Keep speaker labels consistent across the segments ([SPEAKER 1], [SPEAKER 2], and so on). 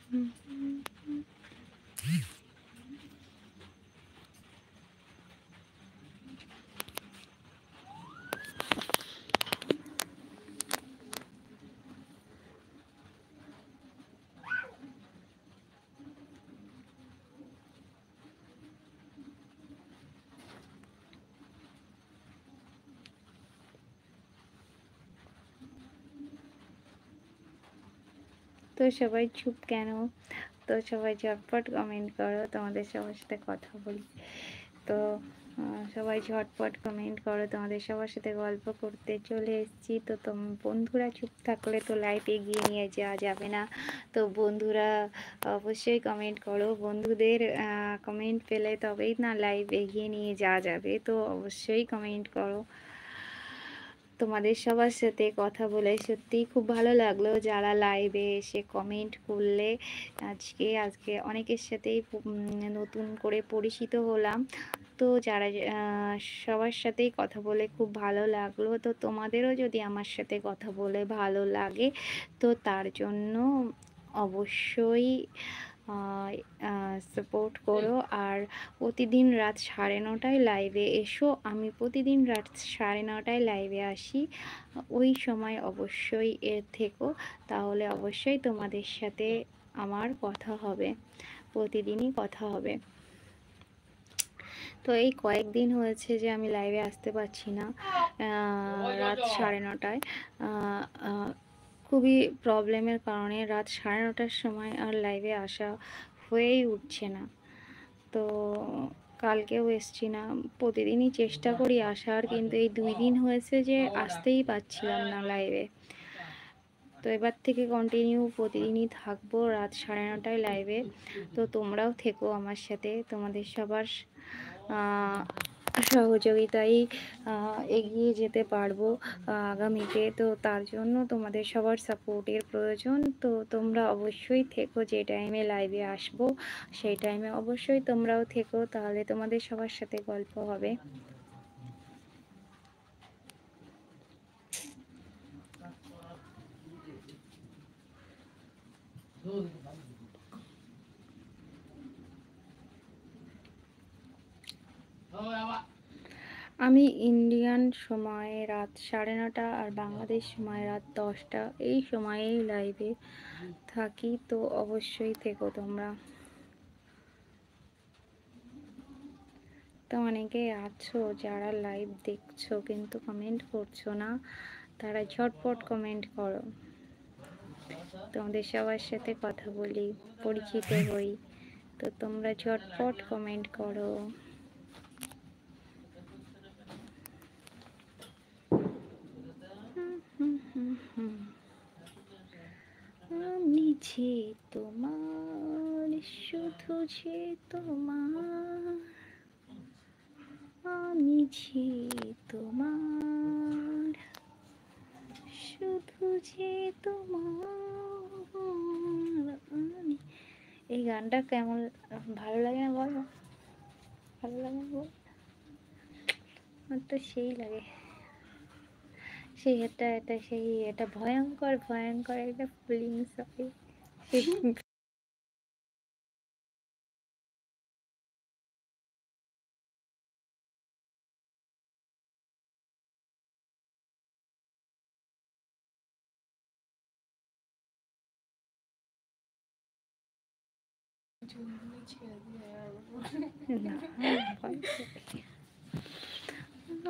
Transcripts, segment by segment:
[SPEAKER 1] তো সবাই চুপ কেন? তো সবাই ঝটপট কমেন্ট করো, তোমাদের সবার সাথে কথা বলি। তো সবাই ঝটপট কমেন্ট করো, তোমাদের সবার সাথে গল্প করতে চলে এসেছি। তো বন্ধুরা চুপ থাকলে তো লাইভ এগিয়ে নিয়ে যাওয়া যাবে না। তো বন্ধুরা অবশ্যই কমেন্ট করো, বন্ধুদের কমেন্ট পেলে তবেই না লাইভ এগিয়ে নিয়ে যাওয়া যাবে। তো অবশ্যই কমেন্ট করো। তোমাদের সবার সাথে কথা বলে সত্যিই খুব ভালো লাগলো, যারা লাইভে এসে কমেন্ট করলে। আজকে অনেকের সাথেই নতুন করে পরিচিত হলাম। তো যারা সবার সাথেই কথা বলে খুব ভালো লাগলো। তো তোমাদেরও যদি আমার সাথে কথা বলে ভালো লাগে, তো তার জন্য অবশ্যই সাপোর্ট করো। আর প্রতিদিন রাত 9:30টায় লাইভে এসো। আমি প্রতিদিন রাত 9:30টায় লাইভে আসি, ওই সময় অবশ্যই থেকো, তাহলে অবশ্যই তোমাদের সাথে আমার কথা হবে, প্রতিদিনই কথা হবে। তো এই কয়েকদিন হয়েছে যে আমি লাইভে আসতে পারছি না রাত 9:30টায়। খুবই প্রবলেমের কারণে রাত 9:30টার সময় আর লাইভে আসা হয়েই উঠছে না। তো কালকেও এসছি না, প্রতিদিনই চেষ্টা করি আসার, কিন্তু এই 2 দিন হয়েছে যে আসতেই পারছিলাম না লাইভে। তো এবার থেকে কন্টিনিউ প্রতিদিনই থাকবো রাত 9:30টায় লাইভে। তো তোমরাও থেকো আমার সাথে, তোমাদের সবার সহযোগিতায় এগিয়ে যেতে পারবো আগামীতে। তো তার জন্য তোমাদের সবার সাপোর্টের প্রয়োজন। তো তোমরা অবশ্যই থেকো, যে টাইমে লাইভে আসবো সেই টাইমে অবশ্যই তোমরাও থেকো, তাহলে তোমাদের সবার সাথে গল্প হবে। আমি ইন্ডিয়ান সময়ে রাত 9:30 আর বাংলাদেশ সময় রাত 10টা, এই সময়েই লাইভে থাকি। তো অবশ্যই থেকো তোমরা। তো অনেকেই আছো যারা লাইভ দেখছো কিন্তু কমেন্ট করছো না, তারা ঝটপট কমেন্ট করো, তোমাদের সবার সাথে কথা বলি, পরিচিত হই। তো তোমরা ঝটপট কমেন্ট করো। আমি যে তোমার, শুধু যে তোমার, আমি যে তোমার, শুধু যে তোমার। এই গানটা কেমন ভালো লাগে না বলো? ভালো লাগে না বল? আমার তো সেই লাগে, সেই এটা ভয়ঙ্কর ভয়ঙ্কর একটা ফিলিংস হয়।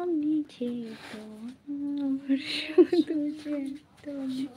[SPEAKER 1] আমি যে তোমার, শুধু যে তোমার।